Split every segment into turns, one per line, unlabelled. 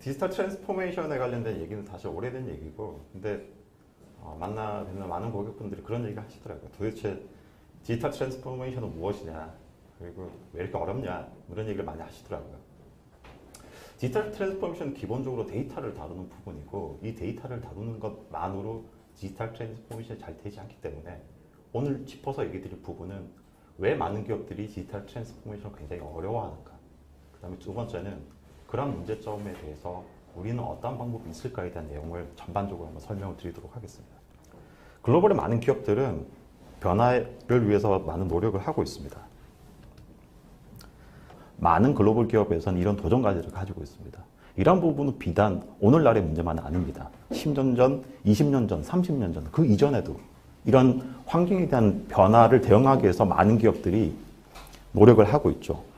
디지털 트랜스포메이션에 관련된 얘기는 사실 오래된 얘기고, 근데 만나 뵙는 많은 고객분들이 그런 얘기를 하시더라고요. 도대체 디지털 트랜스포메이션은 무엇이냐, 그리고 왜 이렇게 어렵냐, 이런 얘기를 많이 하시더라고요. 디지털 트랜스포메이션은 기본적으로 데이터를 다루는 부분이고, 이 데이터를 다루는 것만으로 디지털 트랜스포메이션이 잘 되지 않기 때문에 오늘 짚어서 얘기 드릴 부분은 왜 많은 기업들이 디지털 트랜스포메이션을 굉장히 어려워하는가, 그 다음에 두 번째는 그런 문제점에 대해서 우리는 어떤 방법이 있을까에 대한 내용을 전반적으로 한번 설명을 드리도록 하겠습니다. 글로벌의 많은 기업들은 변화를 위해서 많은 노력을 하고 있습니다. 많은 글로벌 기업에서는 이런 도전 과제를 가지고 있습니다. 이런 부분은 비단 오늘날의 문제만은 아닙니다. 10년 전, 20년 전, 30년 전, 그 이전에도 이런 환경에 대한 변화를 대응하기 위해서 많은 기업들이 노력을 하고 있죠.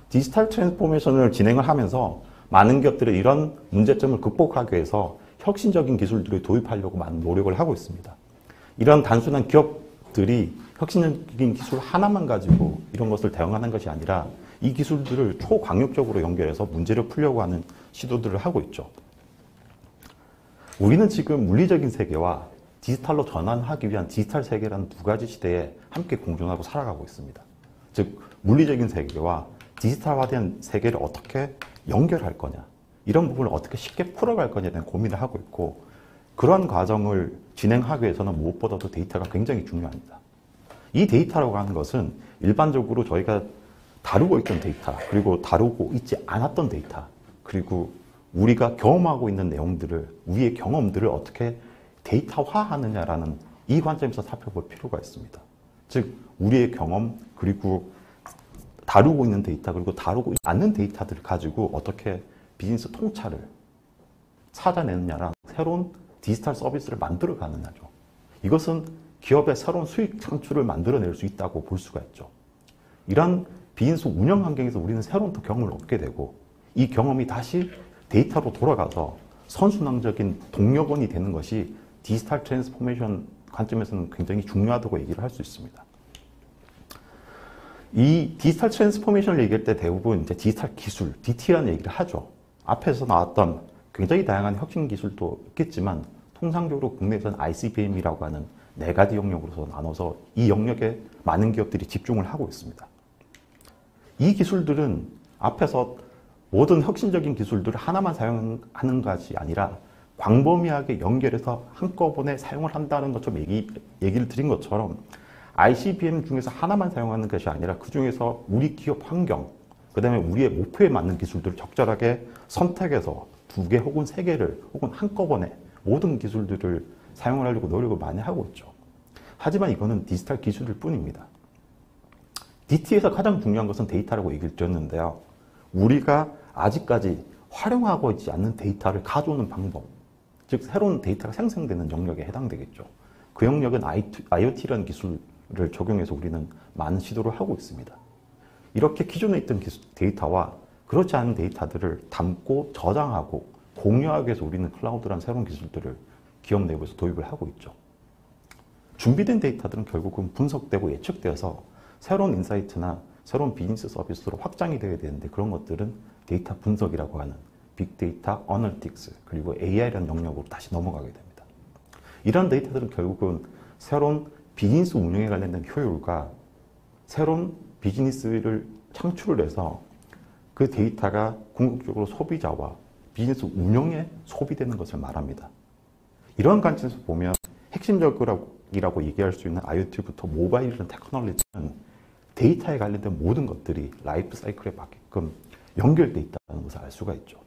디지털 트랜스포메이션을 진행을 하면서 많은 기업들이 이런 문제점을 극복하기 위해서 혁신적인 기술들을 도입하려고 많은 노력을 하고 있습니다. 이런 단순한 기업들이 혁신적인 기술 하나만 가지고 이런 것을 대응하는 것이 아니라 이 기술들을 초광역적으로 연결해서 문제를 풀려고 하는 시도들을 하고 있죠. 우리는 지금 물리적인 세계와 디지털로 전환하기 위한 디지털 세계라는 두 가지 시대에 함께 공존하고 살아가고 있습니다. 즉, 물리적인 세계와 디지털화된 세계를 어떻게 연결할 거냐, 이런 부분을 어떻게 쉽게 풀어갈 거냐에 대한 고민을 하고 있고, 그런 과정을 진행하기 위해서는 무엇보다도 데이터가 굉장히 중요합니다. 이 데이터라고 하는 것은 일반적으로 저희가 다루고 있던 데이터, 그리고 다루고 있지 않았던 데이터, 그리고 우리가 경험하고 있는 내용들을, 우리의 경험들을 어떻게 데이터화하느냐라는 이 관점에서 살펴볼 필요가 있습니다. 즉, 우리의 경험, 그리고 다루고 있는 데이터, 그리고 다루고 있지 않는 데이터들을 가지고 어떻게 비즈니스 통찰을 찾아내느냐랑 새로운 디지털 서비스를 만들어 가느냐죠. 이것은 기업의 새로운 수익 창출을 만들어낼 수 있다고 볼 수가 있죠. 이런 비즈니스 운영 환경에서 우리는 새로운 또 경험을 얻게 되고, 이 경험이 다시 데이터로 돌아가서 선순환적인 동력원이 되는 것이 디지털 트랜스포메이션 관점에서는 굉장히 중요하다고 얘기를 할 수 있습니다. 이 디지털 트랜스포메이션을 얘기할 때 대부분 이제 디지털 기술, DT라는 얘기를 하죠. 앞에서 나왔던 굉장히 다양한 혁신 기술도 있겠지만, 통상적으로 국내에서는 ICBM이라고 하는 네 가지 영역으로 나눠서 이 영역에 많은 기업들이 집중을 하고 있습니다. 이 기술들은 앞에서 모든 혁신적인 기술들을 하나만 사용하는 것이 아니라 광범위하게 연결해서 한꺼번에 사용을 한다는 것처럼 얘기를 드린 것처럼, ICBM 중에서 하나만 사용하는 것이 아니라 그 중에서 우리 기업 환경, 그 다음에 우리의 목표에 맞는 기술들을 적절하게 선택해서 2개 혹은 3개를 혹은 한꺼번에 모든 기술들을 사용을 하려고 노력을 많이 하고 있죠. 하지만 이거는 디지털 기술일 뿐입니다. DT에서 가장 중요한 것은 데이터라고 얘기를 드렸는데요. 우리가 아직까지 활용하고 있지 않는 데이터를 가져오는 방법, 즉 새로운 데이터가 생성되는 영역에 해당되겠죠. 그 영역은 IoT라는 기술을 적용해서 우리는 많은 시도를 하고 있습니다. 이렇게 기존에 있던 데이터와 그렇지 않은 데이터들을 담고 저장하고 공유하기 위해서 우리는 클라우드라는 새로운 기술들을 기업 내부에서 도입을 하고 있죠. 준비된 데이터들은 결국은 분석되고 예측되어서 새로운 인사이트나 새로운 비즈니스 서비스로 확장이 되어야 되는데, 그런 것들은 데이터 분석이라고 하는 빅데이터, 어널틱스, 그리고 AI라는 영역으로 다시 넘어가게 됩니다. 이런 데이터들은 결국은 새로운 비즈니스 운영에 관련된 효율과 새로운 비즈니스를 창출을 해서 그 데이터가 궁극적으로 소비자와 비즈니스 운영에 소비되는 것을 말합니다. 이런 관점에서 보면 핵심적이라고 얘기할 수 있는 IoT부터 모바일이라는 테크놀로지는 데이터에 관련된 모든 것들이 라이프 사이클에 맞게끔 연결되어 있다는 것을 알 수가 있죠.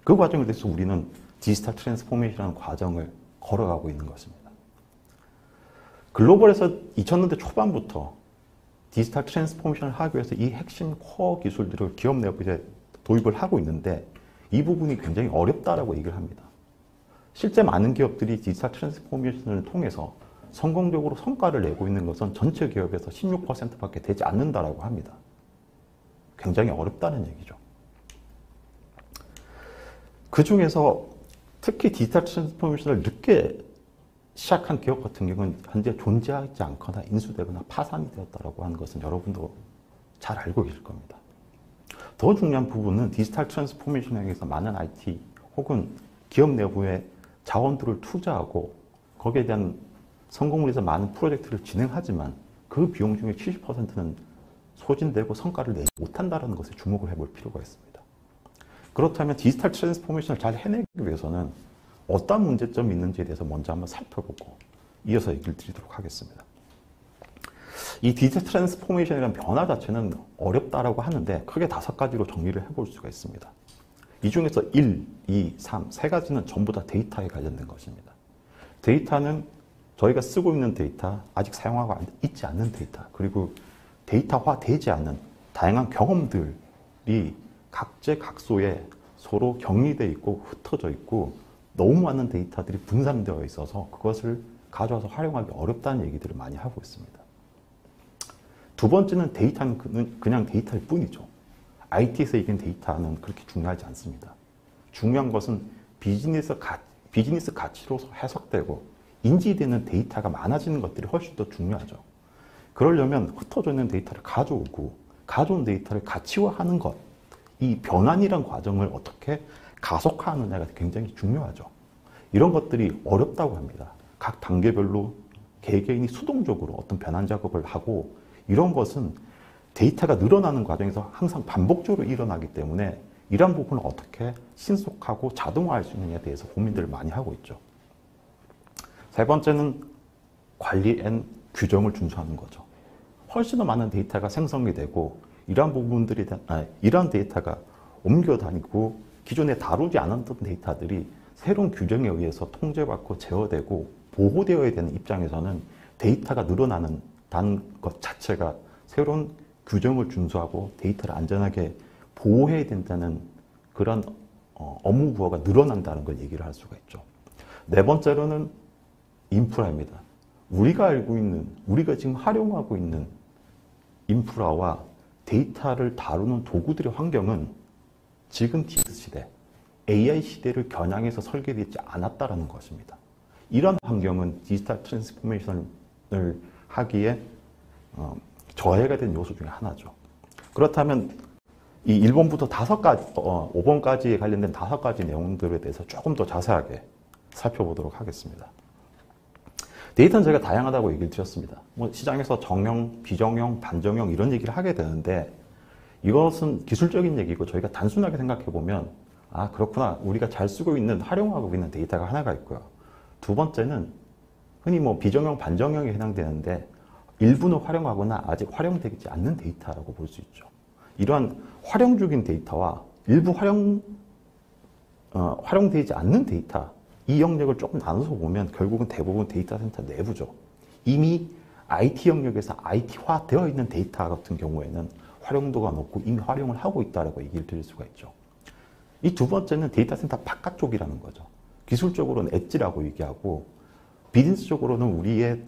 그 과정에 대해서 우리는 디지털 트랜스포메이션이라는 과정을 걸어가고 있는 것입니다. 글로벌에서 2000년대 초반부터 디지털 트랜스포메이션을 하기 위해서 이 핵심 코어 기술들을 기업 내부에 도입을 하고 있는데, 이 부분이 굉장히 어렵다라고 얘기를 합니다. 실제 많은 기업들이 디지털 트랜스포메이션을 통해서 성공적으로 성과를 내고 있는 것은 전체 기업에서 16%밖에 되지 않는다라고 합니다. 굉장히 어렵다는 얘기죠. 그 중에서 특히 디지털 트랜스포메이션을 늦게 시작한 기업 같은 경우는 현재 존재하지 않거나 인수되거나 파산이 되었다라고 하는 것은 여러분도 잘 알고 계실 겁니다. 더 중요한 부분은 디지털 트랜스포메이션에 의해서 많은 IT 혹은 기업 내부에 자원들을 투자하고 거기에 대한 성공을 위해서 많은 프로젝트를 진행하지만 그 비용 중에 70%는 소진되고 성과를 내지 못한다는 것에 주목을 해볼 필요가 있습니다. 그렇다면 디지털 트랜스포메이션을 잘 해내기 위해서는 어떤 문제점이 있는지에 대해서 먼저 한번 살펴보고 이어서 얘기를 드리도록 하겠습니다. 이 디지털 트랜스포메이션이라는 변화 자체는 어렵다라고 하는데 크게 5가지로 정리를 해볼 수가 있습니다. 이 중에서 1, 2, 3, 3가지는 전부 다 데이터에 관련된 것입니다. 데이터는 저희가 쓰고 있는 데이터, 아직 사용하고 있지 않는 데이터, 그리고 데이터화 되지 않은 다양한 경험들이 각재각소에 서로 격리되어 있고 흩어져 있고 너무 많은 데이터들이 분산되어 있어서 그것을 가져와서 활용하기 어렵다는 얘기들을 많이 하고 있습니다. 두 번째는 데이터는 그냥 데이터일 뿐이죠. IT에서 얘기하는 데이터는 그렇게 중요하지 않습니다. 중요한 것은 비즈니스 가치로 해석되고 인지되는 데이터가 많아지는 것들이 훨씬 더 중요하죠. 그러려면 흩어져 있는 데이터를 가져오고 가져온 데이터를 가치화하는 것, 이 변환이란 과정을 어떻게 가속화하느냐가 굉장히 중요하죠. 이런 것들이 어렵다고 합니다. 각 단계별로 개개인이 수동적으로 어떤 변환 작업을 하고 이런 것은 데이터가 늘어나는 과정에서 항상 반복적으로 일어나기 때문에 이러한 부분을 어떻게 신속하고 자동화할 수 있느냐에 대해서 고민들을 많이 하고 있죠. 세 번째는 관리 앤 규정을 준수하는 거죠. 훨씬 더 많은 데이터가 생성이 되고 이러한 부분들이 이러한 데이터가 옮겨 다니고 기존에 다루지 않았던 데이터들이 새로운 규정에 의해서 통제받고 제어되고 보호되어야 되는 입장에서는 데이터가 늘어나는 것 자체가 새로운 규정을 준수하고 데이터를 안전하게 보호해야 된다는 그런 업무 부호가 늘어난다는 걸 얘기를 할 수가 있죠. 네 번째로는 인프라입니다. 우리가 지금 활용하고 있는 인프라와 데이터를 다루는 도구들의 환경은 지금 디지털 시대, AI 시대를 겨냥해서 설계되지 않았다는 것입니다. 이런 환경은 디지털 트랜스포메이션을 하기에 저해가 된 요소 중에 하나죠. 그렇다면 이 1번부터 5번까지에 관련된 5가지 내용들에 대해서 조금 더 자세하게 살펴보도록 하겠습니다. 데이터는 제가 다양하다고 얘기를 드렸습니다. 시장에서 정형, 비정형, 반정형 이런 얘기를 하게 되는데 이것은 기술적인 얘기고 저희가 단순하게 생각해 보면 아 그렇구나 우리가 잘 쓰고 있는 활용하고 있는 데이터가 하나가 있고요. 두 번째는 흔히 비정형, 반정형에 해당되는데 일부는 활용하거나 아직 활용되지 않는 데이터라고 볼 수 있죠. 이러한 활용 중인 데이터와 일부 활용되지 않는 데이터 이 영역을 조금 나눠서 보면 결국은 대부분 데이터 센터 내부죠. 이미 IT 영역에서 IT화 되어 있는 데이터 같은 경우에는 활용도가 높고 이미 활용을 하고 있다고 얘기를 드릴 수가 있죠. 이 두 번째는 데이터 센터 바깥쪽이라는 거죠. 기술적으로는 엣지라고 얘기하고 비즈니스적으로는 우리의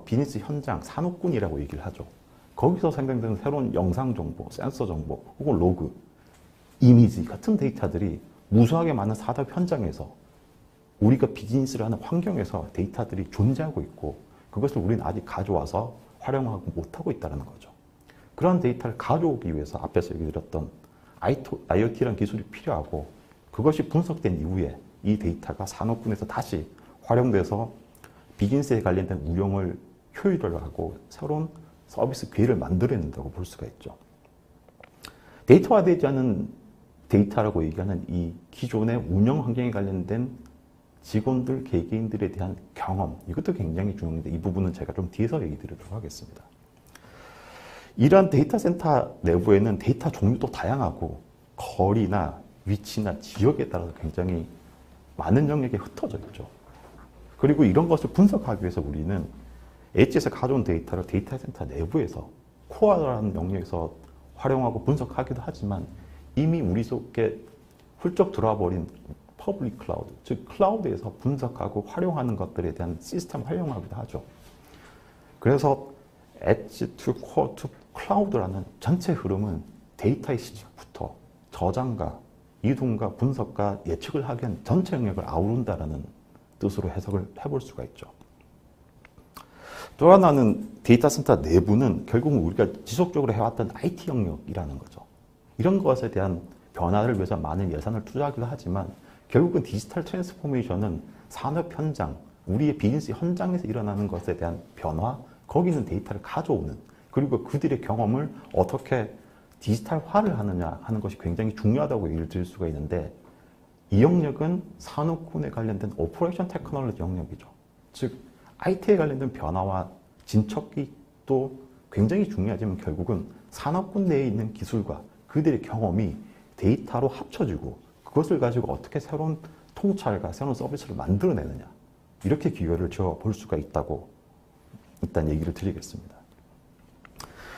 비즈니스 현장, 산업군이라고 얘기를 하죠. 거기서 생성되는 새로운 영상 정보, 센서 정보, 혹은 로그, 이미지 같은 데이터들이 무수하게 많은 산업 현장에서 우리가 비즈니스를 하는 환경에서 데이터들이 존재하고 있고 그것을 우리는 아직 가져와서 활용하고 못하고 있다는 거죠. 그런 데이터를 가져오기 위해서 앞에서 얘기 드렸던 IoT라는 기술이 필요하고 그것이 분석된 이후에 이 데이터가 산업군에서 다시 활용돼서 비즈니스에 관련된 운용을 효율화하고 새로운 서비스 기회를 만들어낸다고 볼 수가 있죠. 데이터화되지 않은 데이터라고 얘기하는 이 기존의 운영 환경에 관련된 직원들, 개개인들에 대한 경험 이것도 굉장히 중요한데 이 부분은 제가 좀 뒤에서 얘기 드리도록 하겠습니다. 이러한 데이터 센터 내부에는 데이터 종류도 다양하고 거리나 위치나 지역에 따라서 굉장히 많은 영역에 흩어져 있죠. 그리고 이런 것을 분석하기 위해서 우리는 엣지에서 가져온 데이터를 데이터 센터 내부에서 코어라는 영역에서 활용하고 분석하기도 하지만 이미 우리 속에 훌쩍 들어와 버린 퍼블릭 클라우드, 즉 클라우드에서 분석하고 활용하는 것들에 대한 시스템을 활용하기도 하죠. 그래서 엣지 투 코어 투 클라우드라는 전체 흐름은 데이터의 시작부터 저장과 이동과 분석과 예측을 하기 위한 전체 영역을 아우른다라는 뜻으로 해석을 해볼 수가 있죠. 또 하나는 데이터 센터 내부는 결국은 우리가 지속적으로 해왔던 IT 영역이라는 거죠. 이런 것에 대한 변화를 위해서 많은 예산을 투자하기도 하지만 결국은 디지털 트랜스포메이션은 산업 현장, 우리의 비즈니스 현장에서 일어나는 것에 대한 변화, 거기 있는 데이터를 가져오는, 그리고 그들의 경험을 어떻게 디지털화를 하느냐 하는 것이 굉장히 중요하다고 얘기를 드릴 수가 있는데, 이 영역은 산업군에 관련된 오퍼레이션 테크놀로지 영역이죠. 즉 IT에 관련된 변화와 진척이 또 굉장히 중요하지만 결국은 산업군 내에 있는 기술과 그들의 경험이 데이터로 합쳐지고 그것을 가지고 어떻게 새로운 통찰과 새로운 서비스를 만들어내느냐, 이렇게 기회를 지어볼 수가 있다고 일단 얘기를 드리겠습니다.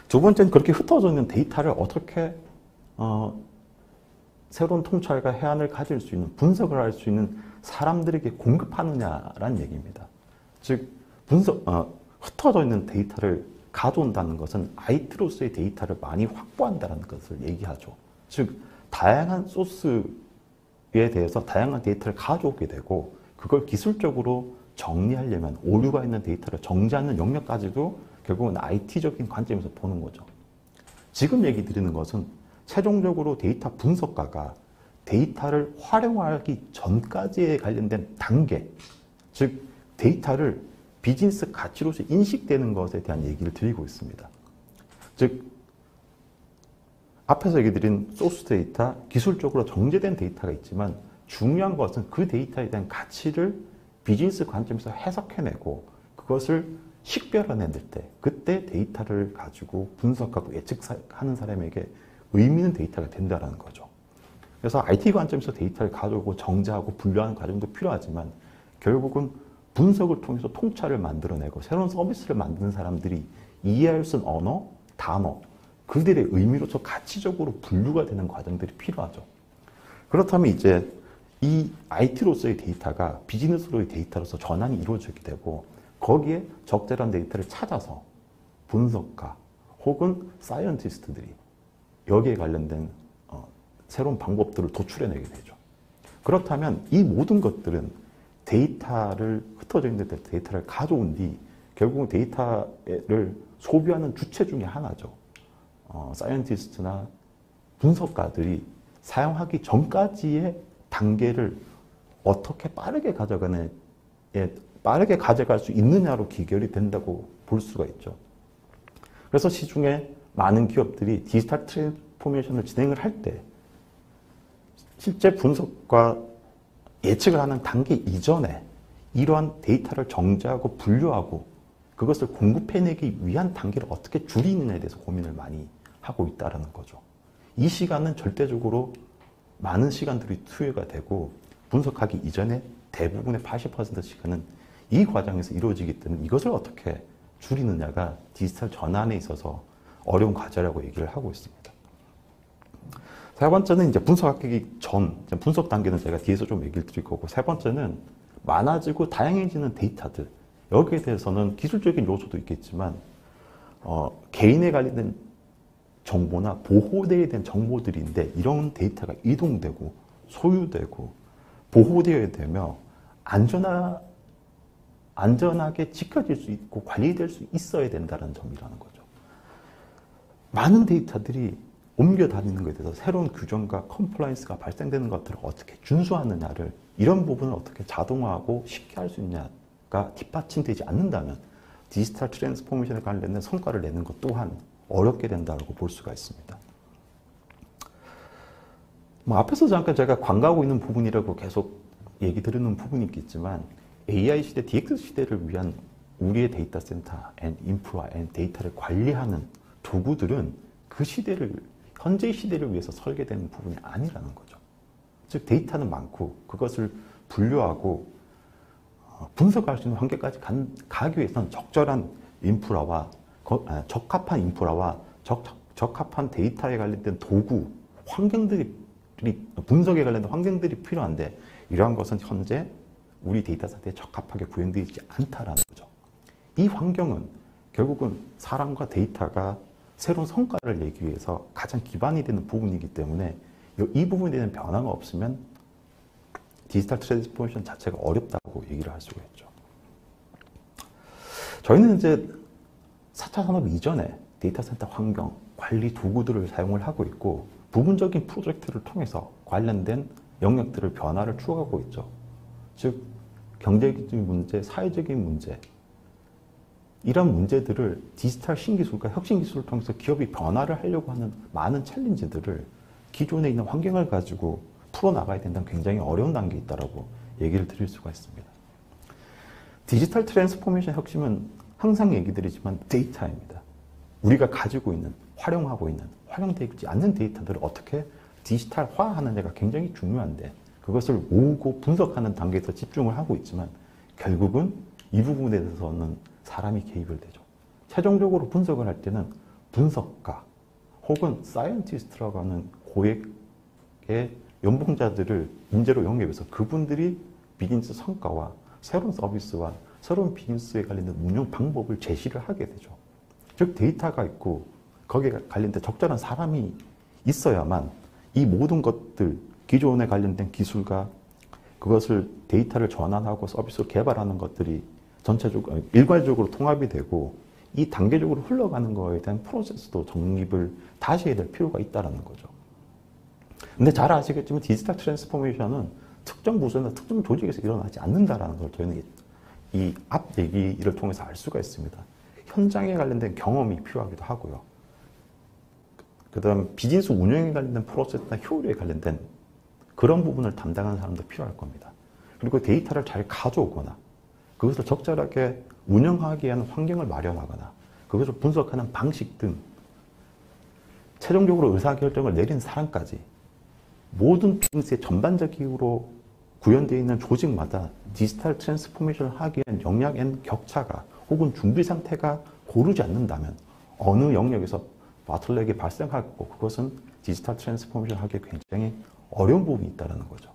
두 번째는 그렇게 흩어져 있는 데이터를 어떻게 새로운 통찰과 해안을 가질 수 있는, 분석을 할 수 있는 사람들에게 공급하느냐라는 얘기입니다. 즉 흩어져 있는 데이터를 가져온다는 것은 IT로서의 데이터를 많이 확보한다는 것을 얘기하죠. 즉 다양한 소스에 대해서 다양한 데이터를 가져오게 되고 그걸 기술적으로 정리하려면 오류가 있는 데이터를 정지하는 영역까지도 결국은 IT적인 관점에서 보는 거죠. 지금 얘기 드리는 것은 최종적으로 데이터 분석가가 데이터를 활용하기 전까지에 관련된 단계, 즉 데이터를 비즈니스 가치로서 인식되는 것에 대한 얘기를 드리고 있습니다. 즉 앞에서 얘기 드린 소스 데이터, 기술적으로 정제된 데이터가 있지만 중요한 것은 그 데이터에 대한 가치를 비즈니스 관점에서 해석해내고 그것을 식별해낼 때, 그때 데이터를 가지고 분석하고 예측하는 사람에게 의미 있는 데이터가 된다는 거죠. 그래서 IT 관점에서 데이터를 가져오고 정제하고 분류하는 과정도 필요하지만 결국은 분석을 통해서 통찰을 만들어내고 새로운 서비스를 만드는 사람들이 이해할 수 있는 언어, 단어, 그들의 의미로서 가치적으로 분류가 되는 과정들이 필요하죠. 그렇다면 이제 이 IT로서의 데이터가 비즈니스로의 데이터로서 전환이 이루어지게 되고 거기에 적절한 데이터를 찾아서 분석가 혹은 사이언티스트들이 여기에 관련된 새로운 방법들을 도출해내게 되죠. 그렇다면 이 모든 것들은 데이터를 흩어져 있는 데이터를 가져온 뒤 결국은 데이터를 소비하는 주체 중에 하나죠. 사이언티스트나 분석가들이 사용하기 전까지의 단계를 어떻게 빠르게 가져갈 수 있느냐로 기결이 된다고 볼 수가 있죠. 그래서 시중에 많은 기업들이 디지털 트랜스포메이션을 진행을 할 때 실제 분석과 예측을 하는 단계 이전에 이러한 데이터를 정제하고 분류하고 그것을 공급해내기 위한 단계를 어떻게 줄이느냐에 대해서 고민을 많이 하고 있다는 거죠. 이 시간은 절대적으로 많은 시간들이 투여가 되고 분석하기 이전에 대부분의 80% 시간은 이 과정에서 이루어지기 때문에 이것을 어떻게 줄이느냐가 디지털 전환에 있어서 어려운 과제라고 얘기를 하고 있습니다. 세 번째는 이제 분석하기 전, 분석 단계는 제가 뒤에서 좀 얘기를 드릴 거고, 세 번째는 많아지고 다양해지는 데이터들. 여기에 대해서는 기술적인 요소도 있겠지만, 개인에 관련된 정보나 보호되어야 되는 정보들인데, 이런 데이터가 이동되고, 소유되고, 보호되어야 되며, 안전하게 지켜질 수 있고, 관리될 수 있어야 된다는 점이라는 거죠. 많은 데이터들이 옮겨 다니는 것에 대해서 새로운 규정과 컴플라이언스가 발생되는 것들을 어떻게 준수하느냐를, 이런 부분을 어떻게 자동화하고 쉽게 할 수 있냐가 뒷받침되지 않는다면 디지털 트랜스포메이션에 관련된 성과를 내는 것 또한 어렵게 된다고 볼 수가 있습니다. 앞에서 잠깐 제가 광고하고 있는 부분이라고 계속 얘기 드리는 부분이 있겠지만 AI 시대, DX 시대를 위한 우리의 데이터 센터, 인프라, 데이터를 관리하는 도구들은 그 시대를, 현재의 시대를 위해서 설계된 부분이 아니라는 거죠. 즉 데이터는 많고 그것을 분류하고 분석할 수 있는 환경까지 가기 위해서는 적절한 인프라와 적합한 인프라와 적합한 데이터에 관련된 도구, 환경들이, 분석에 관련된 환경들이 필요한데 이러한 것은 현재 우리 데이터 센터에 적합하게 구현되지 않다라는 거죠. 이 환경은 결국은 사람과 데이터가 새로운 성과를 내기 위해서 가장 기반이 되는 부분이기 때문에 이 부분에 대한 변화가 없으면 디지털 트랜스포메이션 자체가 어렵다고 얘기를 할 수가 있죠. 저희는 이제 4차 산업 이전에 데이터 센터 환경, 관리 도구들을 사용을 하고 있고 부분적인 프로젝트를 통해서 관련된 영역들을 변화를 추구하고 있죠. 즉 경제적인 문제, 사회적인 문제, 이런 문제들을 디지털 신기술과 혁신기술을 통해서 기업이 변화를 하려고 하는 많은 챌린지들을 기존에 있는 환경을 가지고 풀어나가야 된다는 굉장히 어려운 단계에 있다고 얘기를 드릴 수가 있습니다. 디지털 트랜스포메이션 혁신은 항상 얘기 드리지만 데이터입니다. 우리가 가지고 있는, 활용하고 있는, 활용되지 않는 데이터들을 어떻게 디지털화하느냐가 굉장히 중요한데 그것을 모으고 분석하는 단계에서 집중을 하고 있지만 결국은 이 부분에 대해서는 사람이 개입을 되죠. 최종적으로 분석을 할 때는 분석가 혹은 사이언티스트라고 하는 고액의 연봉자들을 인재로 영입해서 그분들이 비즈니스 성과와 새로운 서비스와 새로운 비즈니스에 관련된 운영 방법을 제시를 하게 되죠. 즉 데이터가 있고 거기에 관련된 적절한 사람이 있어야만 이 모든 것들, 기존에 관련된 기술과 그것을 데이터를 전환하고 서비스를 개발하는 것들이 전체적으로, 일괄적으로 통합이 되고 이 단계적으로 흘러가는 거에 대한 프로세스도 정립을 다시 해야 될 필요가 있다는 거죠. 근데 잘 아시겠지만 디지털 트랜스포메이션은 특정 부서나 특정 조직에서 일어나지 않는다는 걸 저희는 이 앞 얘기를 통해서 알 수가 있습니다. 현장에 관련된 경험이 필요하기도 하고요. 그 다음 비즈니스 운영에 관련된 프로세스나 효율에 관련된 그런 부분을 담당하는 사람도 필요할 겁니다. 그리고 데이터를 잘 가져오거나 그것을 적절하게 운영하기 위한 환경을 마련하거나 그것을 분석하는 방식 등 최종적으로 의사결정을 내린 사람까지 모든 비즈니스의 전반적으로 구현되어 있는 조직마다 디지털 트랜스포메이션을 하기 위한 역량 앤 격차가 혹은 준비 상태가 고르지 않는다면 어느 영역에서 바틀렉이 발생하고 그것은 디지털 트랜스포메이션을 하기에 굉장히 어려운 부분이 있다는 거죠.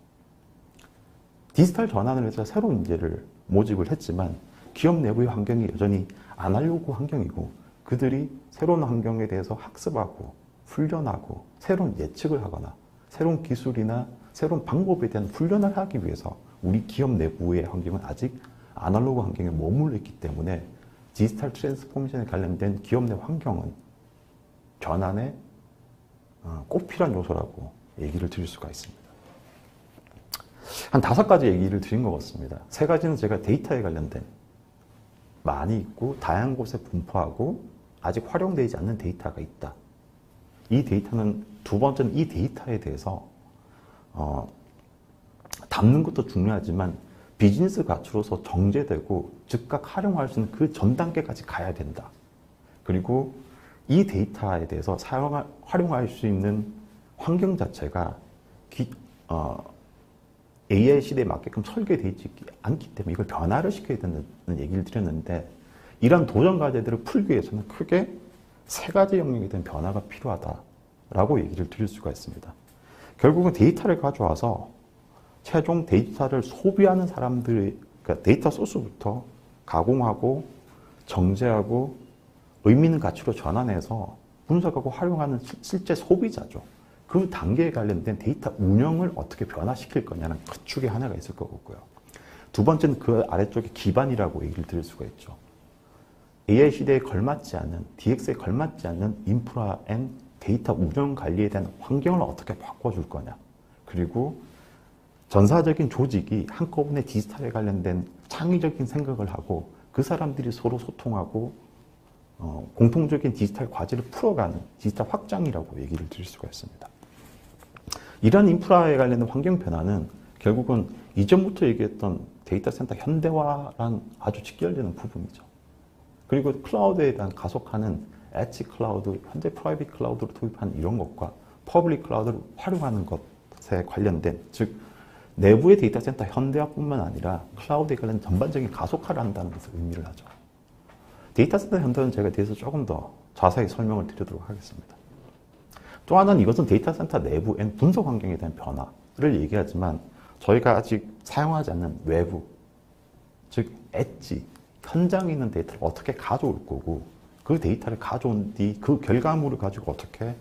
디지털 전환을 해서 새로운 인재를 모집을 했지만 기업 내부의 환경이 여전히 아날로그 환경이고 그들이 새로운 환경에 대해서 학습하고 훈련하고 새로운 예측을 하거나 새로운 기술이나 새로운 방법에 대한 훈련을 하기 위해서 우리 기업 내부의 환경은 아직 아날로그 환경에 머물러 있기 때문에 디지털 트랜스포메이션에 관련된 기업 내 환경은 전환에 꼭 필요한 요소라고 얘기를 드릴 수가 있습니다. 한 5가지 얘기를 드린 것 같습니다. 3가지는 제가 데이터에 관련된 많이 있고 다양한 곳에 분포하고 아직 활용되지 않는 데이터가 있다. 이 데이터는 두 번째는 이 데이터에 대해서 담는 것도 중요하지만 비즈니스 가치로서 정제되고 즉각 활용할 수 있는 그 전 단계까지 가야 된다. 그리고 이 데이터에 대해서 활용할 수 있는 환경 자체가 AI 시대에 맞게끔 설계되어 있지 않기 때문에 이걸 변화를 시켜야 된다는 얘기를 드렸는데 이런 도전 과제들을 풀기 위해서는 크게 3가지 영역에 대한 변화가 필요하다라고 얘기를 드릴 수가 있습니다. 결국은 데이터를 가져와서 최종 데이터를 소비하는 사람들의 그러니까 데이터 소스부터 가공하고 정제하고 의미 있는 가치로 전환해서 분석하고 활용하는 실제 소비자죠. 그 단계에 관련된 데이터 운영을 어떻게 변화시킬 거냐는 그 축에 하나가 있을 거고요. 두 번째는 그 아래쪽에 기반이라고 얘기를 드릴 수가 있죠. AI 시대에 걸맞지 않는, DX에 걸맞지 않는 인프라 앤 데이터 운영 관리에 대한 환경을 어떻게 바꿔줄 거냐. 그리고 전사적인 조직이 한꺼번에 디지털에 관련된 창의적인 생각을 하고 그 사람들이 서로 소통하고 공통적인 디지털 과제를 풀어가는 디지털 확장이라고 얘기를 드릴 수가 있습니다. 이러한 인프라에 관련된 환경 변화는 결국은 이전부터 얘기했던 데이터 센터 현대화랑 아주 직결되는 부분이죠. 그리고 클라우드에 대한 가속하는 엣지 클라우드, 현재 프라이빗 클라우드로 도입한 이런 것과 퍼블릭 클라우드를 활용하는 것에 관련된, 즉 내부의 데이터 센터 현대화뿐만 아니라 클라우드에 관련 전반적인 가속화를 한다는 것을 의미를 하죠. 데이터 센터 현대화는 제가 뒤에서 조금 더 자세히 설명을 드리도록 하겠습니다. 또 하나는 이것은 데이터 센터 내부의 분석 환경에 대한 변화를 얘기하지만 저희가 아직 사용하지 않는 외부, 즉 엣지, 현장에 있는 데이터를 어떻게 가져올 거고 그 데이터를 가져온 뒤 그 결과물을 가지고 어떻게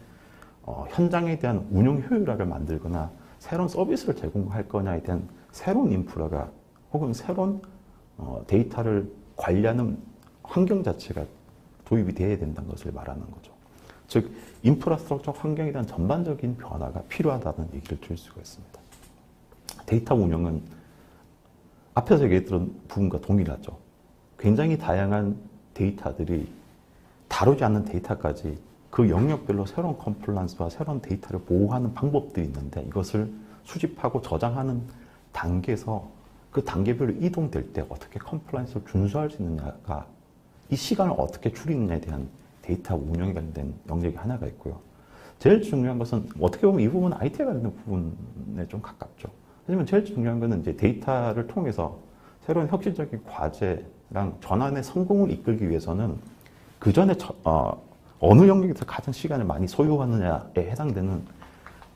현장에 대한 운영 효율화를 만들거나 새로운 서비스를 제공할 거냐에 대한 새로운 인프라가 혹은 새로운 데이터를 관리하는 환경 자체가 도입이 되어야 된다는 것을 말하는 거죠. 즉 인프라스트럭처 환경에 대한 전반적인 변화가 필요하다는 얘기를 드릴 수가 있습니다. 데이터 운영은 앞에서 얘기했던 부분과 동일하죠. 굉장히 다양한 데이터들이 다루지 않는 데이터까지 그 영역별로 새로운 컴플라이언스와 새로운 데이터를 보호하는 방법들이 있는데 이것을 수집하고 저장하는 단계에서 그 단계별로 이동될 때 어떻게 컴플라이언스를 준수할 수 있느냐가 이 시간을 어떻게 줄이느냐에 대한 데이터 운영에 관련된 영역이 하나가 있고요. 제일 중요한 것은 어떻게 보면 이 부분은 IT에 관련된 부분에 좀 가깝죠. 하지만 제일 중요한 것은 이제 데이터를 통해서 새로운 혁신적인 과제랑 전환의 성공을 이끌기 위해서는 그 전에 어느 영역에서 가장 시간을 많이 소요하느냐에 해당되는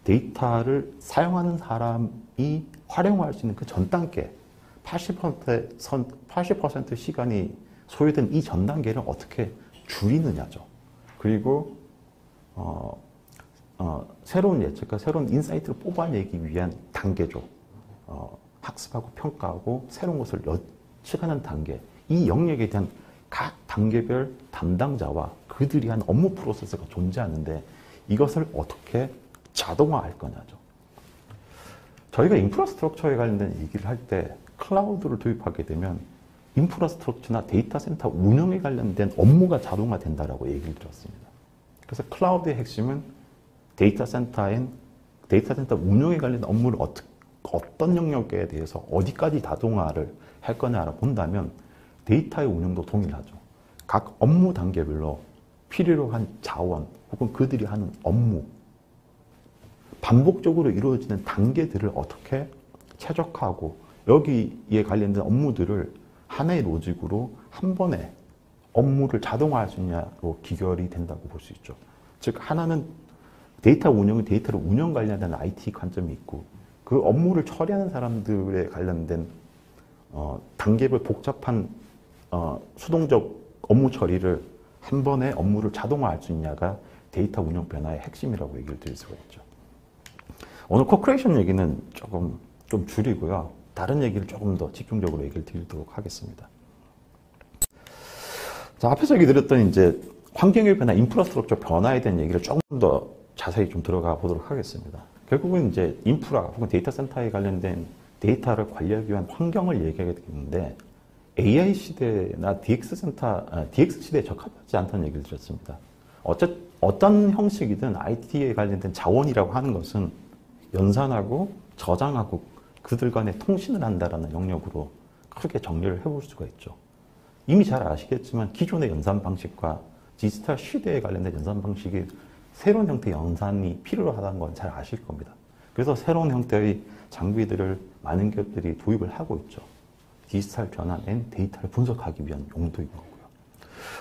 데이터를 사용하는 사람이 활용할 수 있는 그 전 단계 80% 시간이 소요된 이 전 단계를 어떻게 줄이느냐죠. 그리고 새로운 예측과 새로운 인사이트를 뽑아내기 위한 단계죠. 학습하고 평가하고 새로운 것을 예측하는 단계. 이 영역에 대한 각 단계별 담당자와 그들이 한 업무 프로세스가 존재하는데 이것을 어떻게 자동화할 거냐죠. 저희가 인프라스트럭처에 관련된 얘기를 할 때 클라우드를 도입하게 되면 인프라스트럭처나 데이터 센터 운영에 관련된 업무가 자동화된다라고 얘기를 들었습니다. 그래서 클라우드의 핵심은 데이터 센터 운영에 관련된 업무를 어떤 영역에 대해서 어디까지 자동화를 할 거냐를 본다면 데이터의 운영도 동일하죠. 각 업무 단계별로 필요로 한 자원 혹은 그들이 하는 업무, 반복적으로 이루어지는 단계들을 어떻게 최적화하고 여기에 관련된 업무들을 하나의 로직으로 한 번에 업무를 자동화할 수 있냐로 기결이 된다고 볼 수 있죠. 즉 하나는 데이터 운영은 데이터를 운영 관련된 IT 관점이 있고 그 업무를 처리하는 사람들에 관련된 단계별 복잡한 수동적 업무 처리를 한 번에 업무를 자동화할 수 있냐가 데이터 운영 변화의 핵심이라고 얘기를 드릴 수가 있죠. 오늘 코크레이션 얘기는 조금 좀 줄이고요. 다른 얘기를 조금 더 집중적으로 얘기를 드리도록 하겠습니다. 자, 앞에서 얘기 드렸던 이제 환경의 변화, 인프라스트럭처 변화에 대한 얘기를 조금 더 자세히 좀 들어가 보도록 하겠습니다. 결국은 이제 인프라 혹은 데이터 센터에 관련된 데이터를 관리하기 위한 환경을 얘기하게 되는데 AI 시대나 DX 시대에 적합하지 않다는 얘기를 드렸습니다. 어떤 형식이든 IT에 관련된 자원이라고 하는 것은 연산하고 저장하고 그들 간에 통신을 한다라는 영역으로 크게 정리를 해볼 수가 있죠. 이미 잘 아시겠지만 기존의 연산 방식과 디지털 시대에 관련된 연산 방식이 새로운 형태의 연산이 필요로 하다는 건 잘 아실 겁니다. 그래서 새로운 형태의 장비들을 많은 기업들이 도입을 하고 있죠. 디지털 변화된 데이터를 분석하기 위한 용도인 거고요.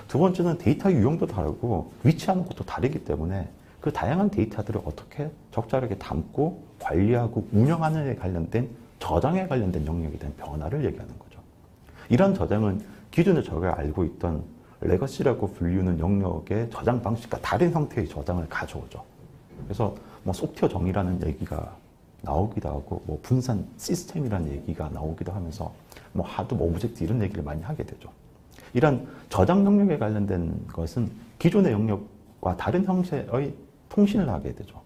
두 번째는 데이터 유형도 다르고 위치하는 것도 다르기 때문에 그 다양한 데이터들을 어떻게 적절하게 담고 관리하고 운영하는에 관련된 저장에 관련된 영역에 대한 변화를 얘기하는 거죠. 이런 저장은 기존에 저희가 알고 있던 레거시라고 불리우는 영역의 저장 방식과 다른 형태의 저장을 가져오죠. 그래서 뭐 소프트웨어 정의라는 얘기가 나오기도 하고 뭐 분산 시스템이라는 얘기가 나오기도 하면서 뭐 하드, 오브젝트 이런 얘기를 많이 하게 되죠. 이런 저장 영역에 관련된 것은 기존의 영역과 다른 형태의 통신을 하게 되죠.